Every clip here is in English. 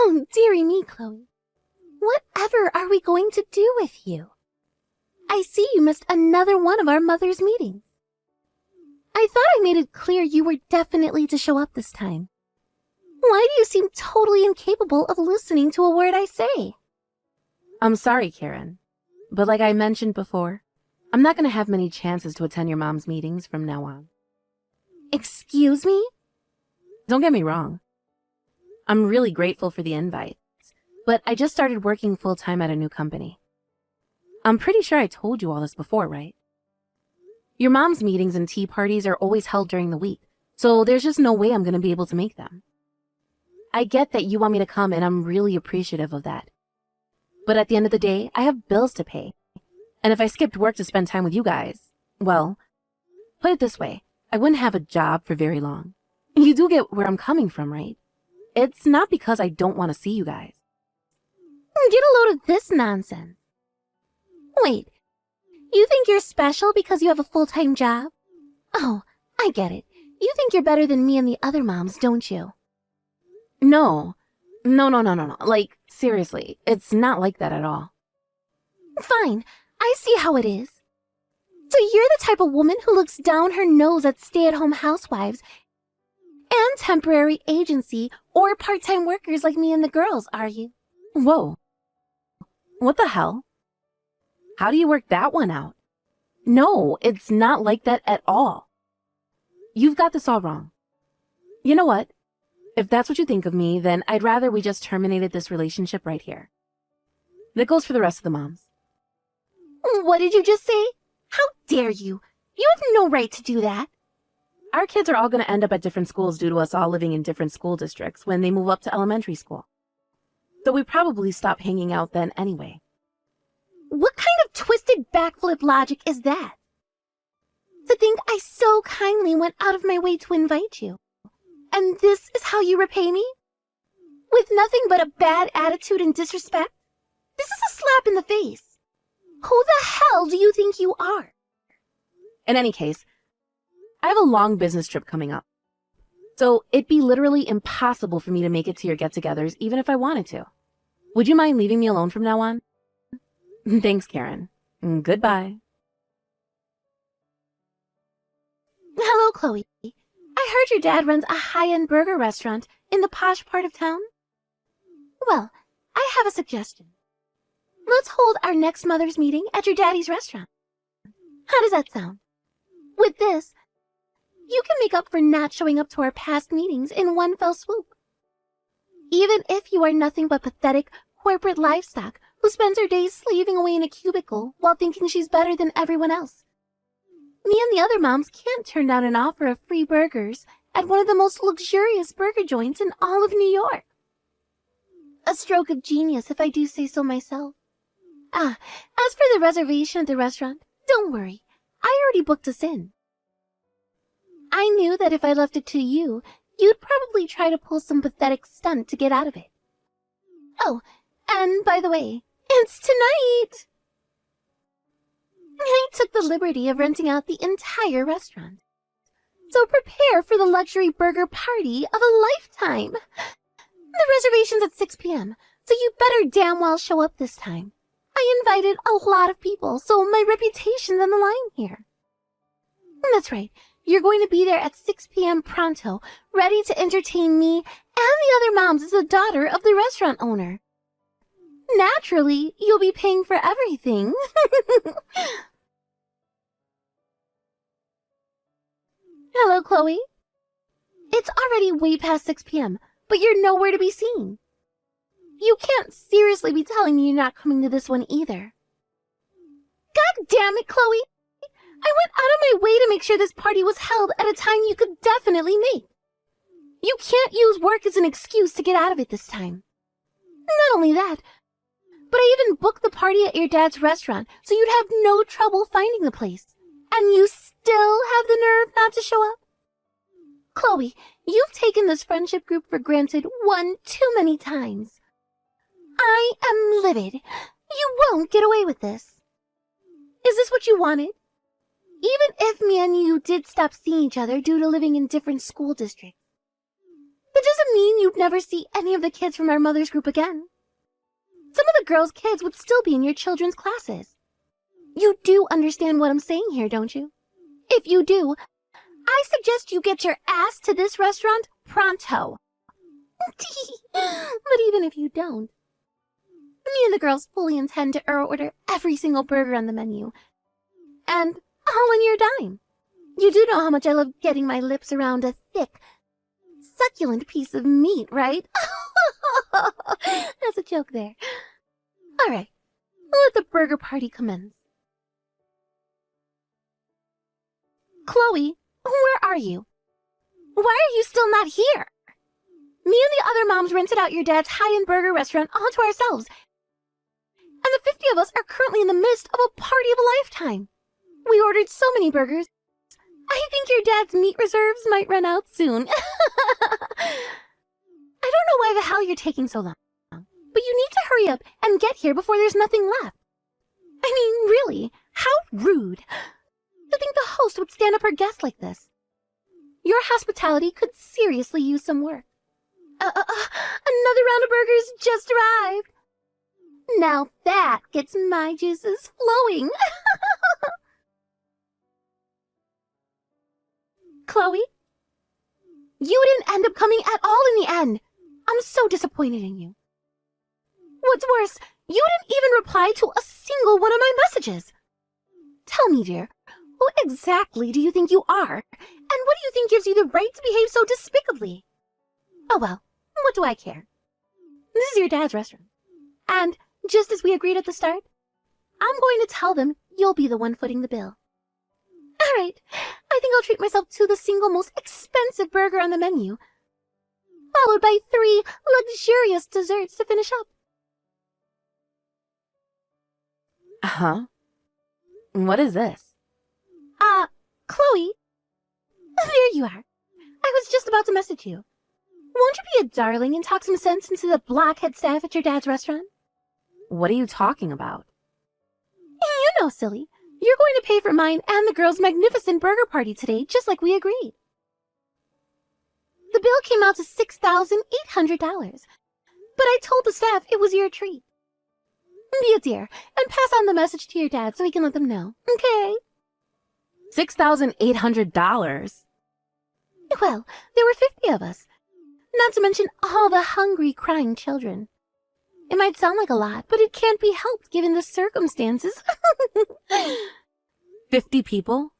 Oh, dearie me, Chloe. Whatever are we going to do with you? I see you missed another one of our mother's meetings. I thought I made it clear you were definitely to show up this time. Why do you seem totally incapable of listening to a word I say? I'm sorry, Karen, but like I mentioned before, I'm not going to have many chances to attend your mom's meetings from now on. Excuse me? Don't get me wrong. I'm really grateful for the invites, but I just started working full-time at a new company. I'm pretty sure I told you all this before, right? Your mom's meetings and tea parties are always held during the week, so there's just no way I'm going to be able to make them. I get that you want me to come, and I'm really appreciative of that. But at the end of the day, I have bills to pay. And if I skipped work to spend time with you guys, well, put it this way, I wouldn't have a job for very long. You do get where I'm coming from, right? It's not because I don't want to see you guys. Get a load of this nonsense. Wait, you think you're special because you have a full-time job? Oh, I get it. You think you're better than me and the other moms, don't you? No. Like, seriously, it's not like that at all. Fine, I see how it is. So you're the type of woman who looks down her nose at stay-at-home housewives and temporary agency or part-time workers like me and the girls, are you? Whoa. What the hell? How do you work that one out? No, it's not like that at all. You've got this all wrong. You know what? If that's what you think of me, then I'd rather we just terminated this relationship right here. That goes for the rest of the moms. What did you just say? How dare you? You have no right to do that. Our kids are all going to end up at different schools due to us all living in different school districts when they move up to elementary school. So we probably stop hanging out then anyway. What kind of twisted backflip logic is that? To think I so kindly went out of my way to invite you. And this is how you repay me? With nothing but a bad attitude and disrespect? This is a slap in the face. Who the hell do you think you are? In any case, I have a long business trip coming up. So it'd be literally impossible for me to make it to your get-togethers even if I wanted to. Would you mind leaving me alone from now on? Thanks, Karen. Goodbye. Hello, Chloe. I heard your dad runs a high-end burger restaurant in the posh part of town. Well, I have a suggestion. Let's hold our next mother's meeting at your daddy's restaurant. How does that sound? With this, you can make up for not showing up to our past meetings in one fell swoop. Even if you are nothing but pathetic corporate livestock who spends her days slaving away in a cubicle while thinking she's better than everyone else. Me and the other moms can't turn down an offer of free burgers at one of the most luxurious burger joints in all of New York. A stroke of genius, if I do say so myself. As for the reservation at the restaurant, don't worry. I already booked us in. I knew that if I left it to you, you'd probably try to pull some pathetic stunt to get out of it. Oh, and by the way, it's tonight! I took the liberty of renting out the entire restaurant. So prepare for the luxury burger party of a lifetime. The reservation's at 6 p.m., so you better damn well show up this time. I invited a lot of people, so my reputation's on the line here. That's right, you're going to be there at 6 p.m. pronto, ready to entertain me and the other moms as the daughter of the restaurant owner. Naturally, you'll be paying for everything. Hello, Chloe. It's already way past 6 p.m., but you're nowhere to be seen. You can't seriously be telling me you're not coming to this one either. God damn it, Chloe! I went out of my way to make sure this party was held at a time you could definitely make. You can't use work as an excuse to get out of it this time. Not only that, but I even booked the party at your dad's restaurant so you'd have no trouble finding the place. And you still have the nerve not to show up? Chloe, you've taken this friendship group for granted one too many times. I am livid. You won't get away with this. Is this what you wanted? Even if me and you did stop seeing each other due to living in different school districts. That doesn't mean you'd never see any of the kids from our mother's group again. Some of the girls' kids would still be in your children's classes. You do understand what I'm saying here, don't you? If you do, I suggest you get your ass to this restaurant pronto. But even if you don't, me and the girls fully intend to order every single burger on the menu. And all on your dime. You do know how much I love getting my lips around a thick, succulent piece of meat, right? That's a joke there. All right, let the burger party commence. Chloe, where are you? Why are you still not here? Me and the other moms rented out your dad's high-end burger restaurant all to ourselves. And the 50 of us are currently in the midst of a party of a lifetime. We ordered so many burgers. I think your dad's meat reserves might run out soon. I don't know why the hell you're taking so long, but you need to hurry up and get here before there's nothing left. I mean, really, how rude. To think the host would stand up her guests like this. Your hospitality could seriously use some work. Another round of burgers just arrived. Now that gets my juices flowing. Chloe, you didn't end up coming at all in the end. I'm so disappointed in you. What's worse, you didn't even reply to a single one of my messages. Tell me, dear, who exactly do you think you are? And what do you think gives you the right to behave so despicably? Oh well, what do I care? This is your dad's restaurant. And just as we agreed at the start, I'm going to tell them you'll be the one footing the bill. All right, I think I'll treat myself to the single most expensive burger on the menu, followed by 3 luxurious desserts to finish up. Huh? What is this? Chloe, there you are. I was just about to message you. Won't you be a darling and talk some sense into the blockhead staff at your dad's restaurant? What are you talking about? You know, silly. You're going to pay for mine and the girls' magnificent burger party today, just like we agreed. The bill came out to $6,800, but I told the staff it was your treat. Be a dear, and pass on the message to your dad so he can let them know, okay? $6,800? Well, there were 50 of us, not to mention all the hungry, crying children. It might sound like a lot, but it can't be helped given the circumstances. 50 people?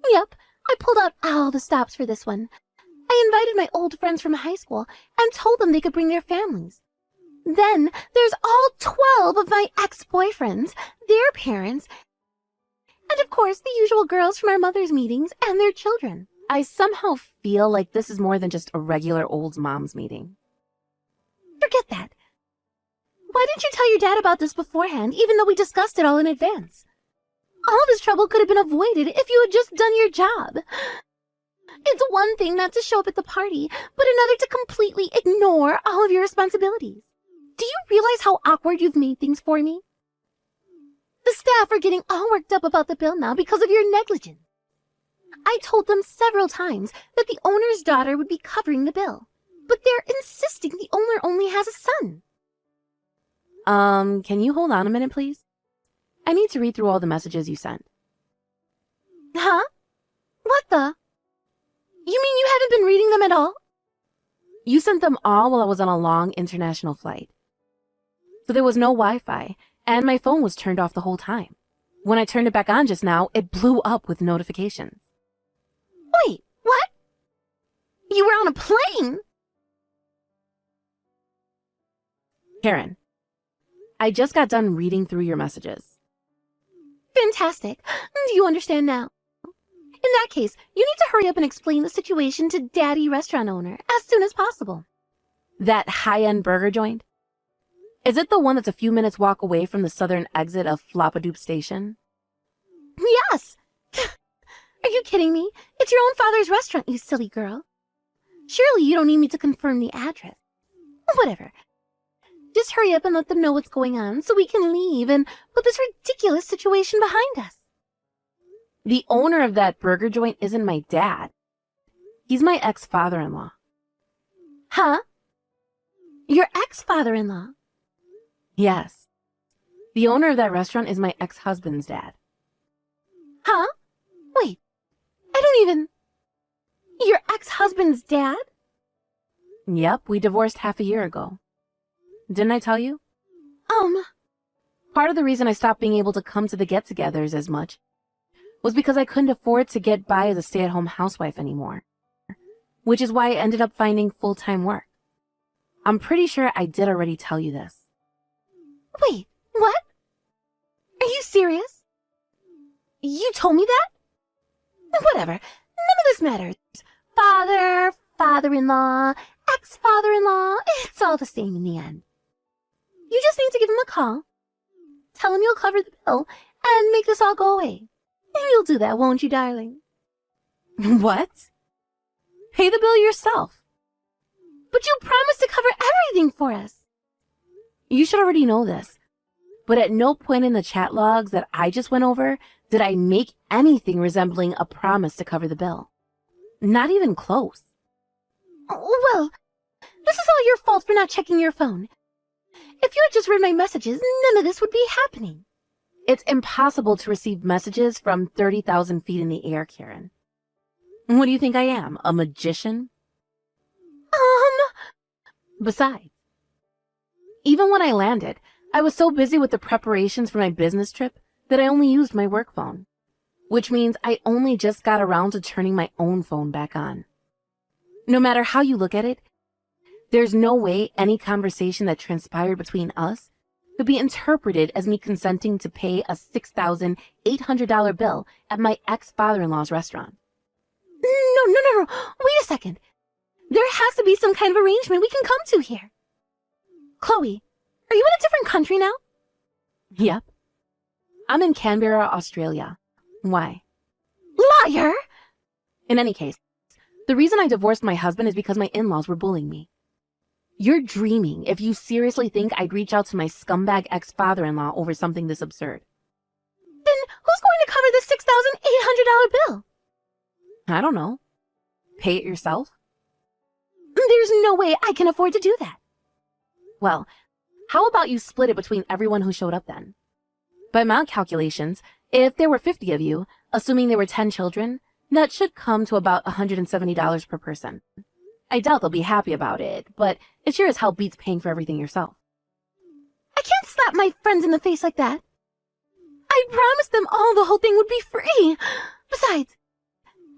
Yep, I pulled out all the stops for this one. I invited my old friends from high school and told them they could bring their families. Then there's all 12 of my ex-boyfriends, their parents, and of course the usual girls from our mother's meetings and their children. I somehow feel like this is more than just a regular old mom's meeting. Forget that. Why didn't you tell your dad about this beforehand, even though we discussed it all in advance? All this trouble could have been avoided if you had just done your job. It's one thing not to show up at the party, but another to completely ignore all of your responsibilities. Do you realize how awkward you've made things for me? The staff are getting all worked up about the bill now because of your negligence. I told them several times that the owner's daughter would be covering the bill, but they're insisting the owner only has a son. Can you hold on a minute, please? I need to read through all the messages you sent. Huh? What the? You mean you haven't been reading them at all? You sent them all while I was on a long international flight. So there was no Wi-Fi, and my phone was turned off the whole time. When I turned it back on just now, it blew up with notifications. Wait, what? You were on a plane? Karen, I just got done reading through your messages. Fantastic. Do you understand now? In that case, you need to hurry up and explain the situation to Daddy restaurant owner as soon as possible. That high-end burger joint? Is it the one that's a few minutes walk away from the southern exit of Floppadoop Station? Yes! Are you kidding me? It's your own father's restaurant, you silly girl. Surely you don't need me to confirm the address. Whatever. Just hurry up and let them know what's going on so we can leave and put this ridiculous situation behind us. The owner of that burger joint isn't my dad. He's my ex-father-in-law. Huh? Your ex-father-in-law? Yes. The owner of that restaurant is my ex-husband's dad. Huh? Wait, I don't even... Your ex-husband's dad? Yep, we divorced half a year ago. Didn't I tell you? Part Part of the reason I stopped being able to come to the get-togethers as much was because I couldn't afford to get by as a stay-at-home housewife anymore, which is why I ended up finding full-time work. I'm pretty sure I did already tell you this. Wait, what? Are you serious? You told me that? Whatever, none of this matters. Father, father-in-law, ex-father-in-law, it's all the same in the end. You just need to give him a call, tell him you'll cover the bill, and make this all go away. And you'll do that, won't you, darling? What? Pay the bill yourself. But you promised to cover everything for us. You should already know this, but at no point in the chat logs that I just went over did I make anything resembling a promise to cover the bill. Not even close. Well, this is all your fault for not checking your phone. If you had just read my messages, none of this would be happening. It's impossible to receive messages from 30,000 feet in the air, Karen. What do you think I am, a magician? Besides, even when I landed, I was so busy with the preparations for my business trip that I only used my work phone, which means I only just got around to turning my own phone back on. No matter how you look at it, there's no way any conversation that transpired between us could be interpreted as me consenting to pay a $6,800 bill at my ex-father-in-law's restaurant. No. Wait a second. There has to be some kind of arrangement we can come to here. Chloe, are you in a different country now? Yep. I'm in Canberra, Australia. Why? Liar! In any case, the reason I divorced my husband is because my in-laws were bullying me. You're dreaming if you seriously think I'd reach out to my scumbag ex-father-in-law over something this absurd. Then who's going to cover this $6,800 bill? I don't know. Pay it yourself? There's no way I can afford to do that. Well, how about you split it between everyone who showed up then? By my calculations, if there were 50 of you, assuming there were 10 children, that should come to about $170 per person. I doubt they'll be happy about it, but it sure as hell beats paying for everything yourself. I can't slap my friends in the face like that. I promised them all the whole thing would be free. Besides,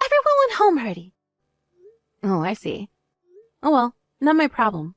everyone went home already. Oh, I see. Oh well, not my problem.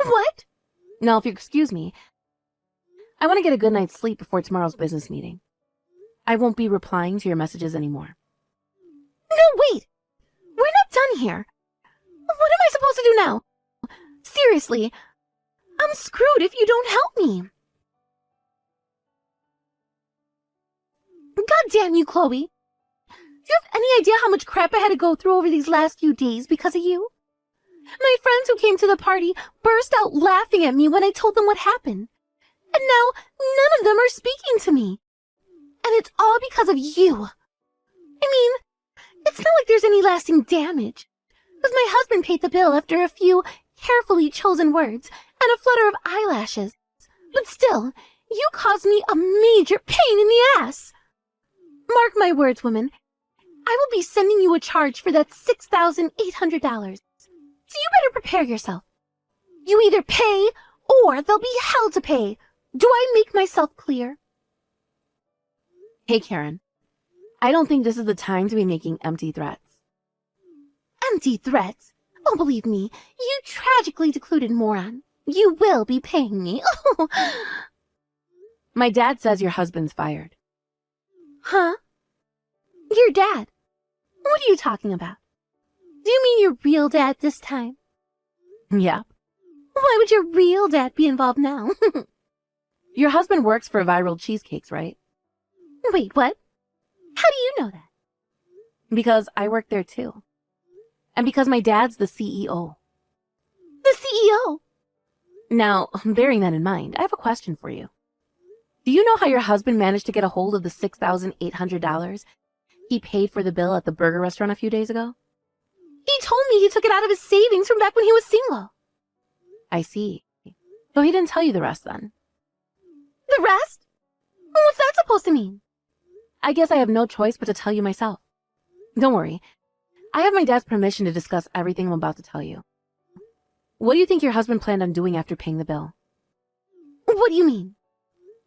What? Now, if you excuse me, I want to get a good night's sleep before tomorrow's business meeting. I won't be replying to your messages anymore. No, wait! We're not done here. What am I supposed to do now? Seriously, I'm screwed if you don't help me. God damn you, Chloe. Do you have any idea how much crap I had to go through over these last few days because of you? My friends who came to the party burst out laughing at me when I told them what happened. And now none of them are speaking to me. And it's all because of you. I mean, it's not like there's any lasting damage. Because my husband paid the bill after a few carefully chosen words and a flutter of eyelashes. But still, you caused me a major pain in the ass. Mark my words, woman. I will be sending you a charge for that $6,800. So you better prepare yourself. You either pay or there'll be hell to pay. Do I make myself clear? Hey, Karen. I don't think this is the time to be making empty threats. Empty threats? Oh, believe me, you tragically deluded moron. You will be paying me. My dad says your husband's fired. Huh? Your dad? What are you talking about? Do you mean your real dad this time? Yep. Why would your real dad be involved now? Your husband works for Viral Cheesecakes, right? Wait, what? How do you know that? Because I work there too. And because my dad's the CEO. The CEO? Now, bearing that in mind, I have a question for you. Do you know how your husband managed to get a hold of the $6,800 he paid for the bill at the burger restaurant a few days ago? He told me he took it out of his savings from back when he was single. I see. So he didn't tell you the rest then? The rest? What's that supposed to mean? I guess I have no choice but to tell you myself. Don't worry. I have my dad's permission to discuss everything I'm about to tell you. What do you think your husband planned on doing after paying the bill? What do you mean?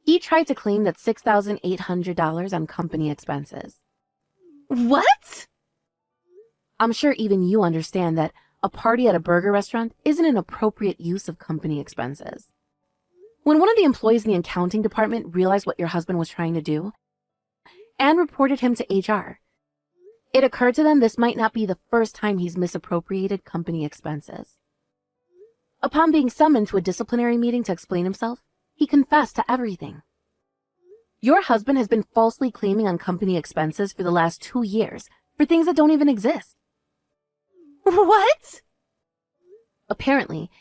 He tried to claim that $6,800 on company expenses. What? I'm sure even you understand that a party at a burger restaurant isn't an appropriate use of company expenses. When one of the employees in the accounting department realized what your husband was trying to do and reported him to HR, it occurred to them this might not be the first time he's misappropriated company expenses. Upon being summoned to a disciplinary meeting to explain himself, he confessed to everything. Your husband has been falsely claiming on company expenses for the last 2 years for things that don't even exist. What? Apparently,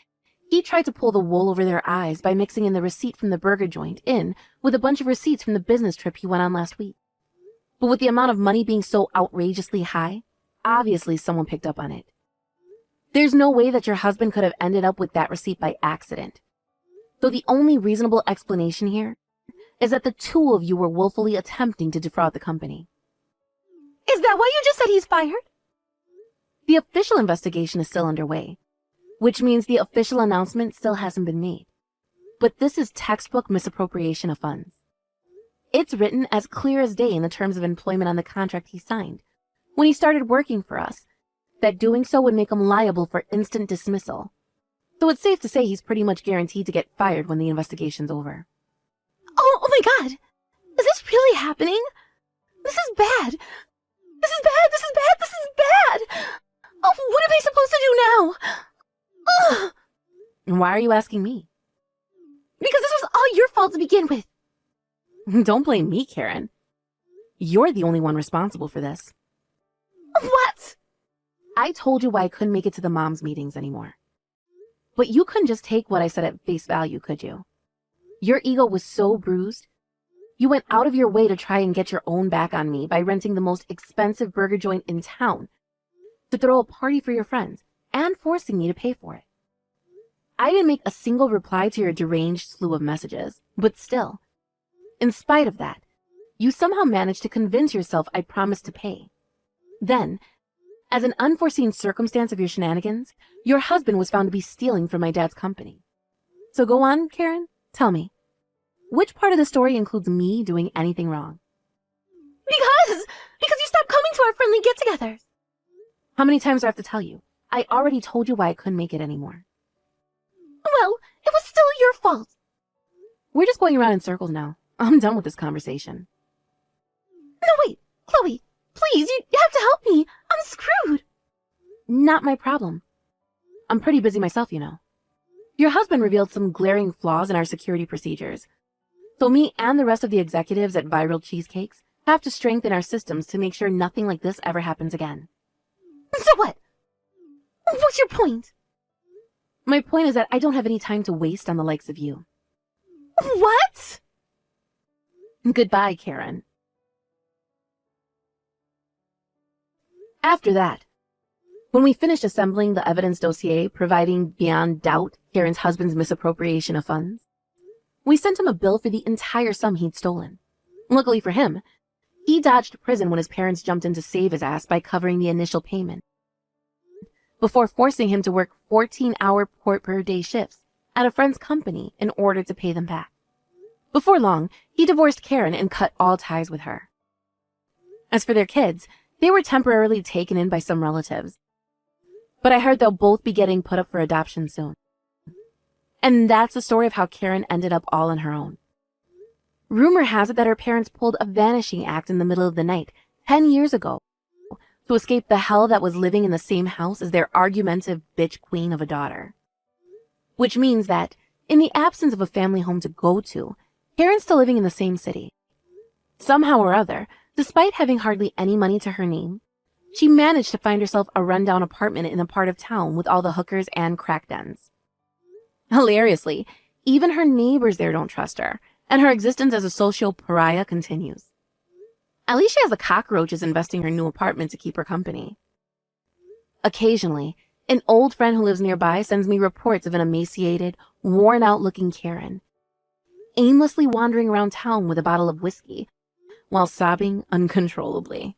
he tried to pull the wool over their eyes by mixing in the receipt from the burger joint in with a bunch of receipts from the business trip he went on last week. But with the amount of money being so outrageously high, obviously someone picked up on it. There's no way that your husband could have ended up with that receipt by accident. So the only reasonable explanation here is that the two of you were willfully attempting to defraud the company. Is that why you just said he's fired? The official investigation is still underway, which means the official announcement still hasn't been made. But this is textbook misappropriation of funds. It's written as clear as day in the terms of employment on the contract he signed when he started working for us, that doing so would make him liable for instant dismissal. So it's safe to say he's pretty much guaranteed to get fired when the investigation's over. Oh my God! Is this really happening? This is bad! This is bad! This is bad! This is bad! Oh, what am I supposed to do now? Ugh. And why are you asking me? Because this was all your fault to begin with. Don't blame me, Karen. You're the only one responsible for this. What? I told you why I couldn't make it to the moms' meetings anymore. But you couldn't just take what I said at face value, could you? Your ego was so bruised. You went out of your way to try and get your own back on me by renting the most expensive burger joint in town to throw a party for your friends and forcing me to pay for it. I didn't make a single reply to your deranged slew of messages, but still, in spite of that, you somehow managed to convince yourself I promised to pay. Then, as an unforeseen circumstance of your shenanigans, your husband was found to be stealing from my dad's company. So go on, Karen, tell me, which part of the story includes me doing anything wrong? Because you stopped coming to our friendly get-togethers. How many times do I have to tell you? I already told you why I couldn't make it anymore. Well, it was still your fault. We're just going around in circles now. I'm done with this conversation. No, wait, Chloe, please, you have to help me. I'm screwed. Not my problem. I'm pretty busy myself, you know. Your husband revealed some glaring flaws in our security procedures. So me and the rest of the executives at Viral Cheesecakes have to strengthen our systems to make sure nothing like this ever happens again. So what? What's your point? My point is that I don't have any time to waste on the likes of you. What? Goodbye, Karen. After that, when we finished assembling the evidence dossier providing beyond doubt Karen's husband's misappropriation of funds, we sent him a bill for the entire sum he'd stolen. Luckily for him, he dodged prison when his parents jumped in to save his ass by covering the initial payment, before forcing him to work 14-hour per-day shifts at a friend's company in order to pay them back. Before long, he divorced Karen and cut all ties with her. As for their kids, they were temporarily taken in by some relatives, but I heard they'll both be getting put up for adoption soon. And that's the story of how Karen ended up all on her own. Rumor has it that her parents pulled a vanishing act in the middle of the night 10 years ago to escape the hell that was living in the same house as their argumentative bitch queen of a daughter. Which means that, in the absence of a family home to go to, Karen's still living in the same city. Somehow or other, despite having hardly any money to her name, she managed to find herself a rundown apartment in a part of town with all the hookers and crack dens. Hilariously, even her neighbors there don't trust her, and her existence as a social pariah continues. At least she has the cockroaches investing her new apartment to keep her company. Occasionally, an old friend who lives nearby sends me reports of an emaciated, worn-out-looking Karen, aimlessly wandering around town with a bottle of whiskey, while sobbing uncontrollably.